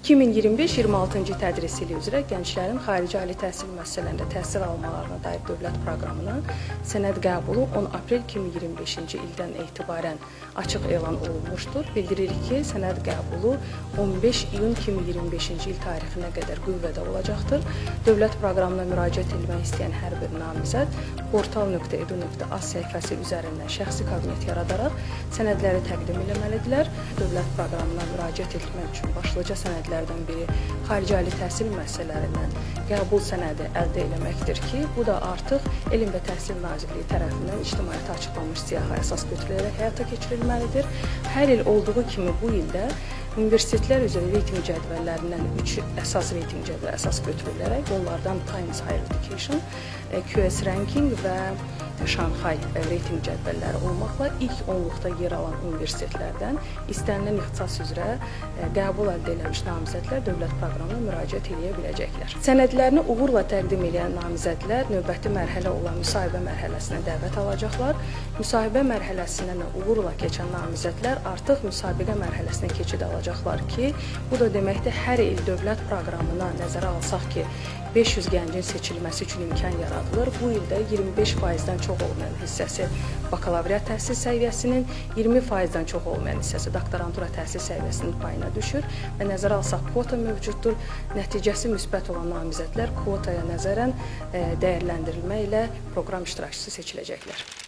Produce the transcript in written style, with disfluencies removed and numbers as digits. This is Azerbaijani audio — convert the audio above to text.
2025-26-cı tədris ili üzrə gənclərin xarici ali təhsil müəssisələrində təhsil almalarına dair dövlət proqramına sənəd qəbulu 10 aprel 2025-ci ildən etibarən açıq elan olunmuşdur. Bildiririk ki, sənəd qəbulu 15 iyun 2025-ci il tarixinə qədər qüvvədə olacaqdır. Dövlət proqramına müraciət etmək istəyən hər bir namizəd portal.edu.az səhifəsi üzərindən şəxsi kabinet yaradaraq sənədləri təqdim etməlidirlər. Dövlət proqramına müraciət etmək üçün başlıca sənədlərdən biri xarici ali təhsil müəssisələrindən qəbul sənədi əldə etməkdir ki, bu da artıq Elm və Təhsil Nazirliyi tərəfindən ictimaiyyətə açıqlanmış siyahıya əsas götürülərək həyata keçirilməlidir. Hər il olduğu kimi bu ildə universitetlər üzrə reytinq cədvəllərindən 3 əsas reytinq cədvəli əsas götürülərək, onlardan Times Higher Education, QS Ranking və Şanxay reytinq cədvəlləri olmaqla ilk 10-luqda yer alan universitetlərdən istənilən ixtisas üzrə qəbul əldə etmiş namizədlər dövlət proqramına müraciət edə biləcəklər. Sənədlərini uğurla təqdim edən namizədlər növbəti mərhələ olan müsahibə mərhələsinə dəvət alacaqlar. Müsahibə mərhələsindən uğurla keçən namizədlər artıq müsabiqə mərhələsinə keçid alacaqlar ki, bu da deməkdir, hər il dövlət proqramına nəzərə alsaq ki, 500 gəncin seçilməsi üçün imkan yaradılır. Bu ildə 25%-dən çox olmayan hissəsi bakalavriat təhsil səviyyəsinin, 20%-dən çox olmayan hissəsi doktorantura təhsil səviyyəsinin payına düşür və nəzərə alsaq kvota mövcuddur. Nəticəsi müsbət olan namizədlər kvotaya nəzərən dəyərləndirilmə ilə proqram iştirakçısı seçiləcəklər.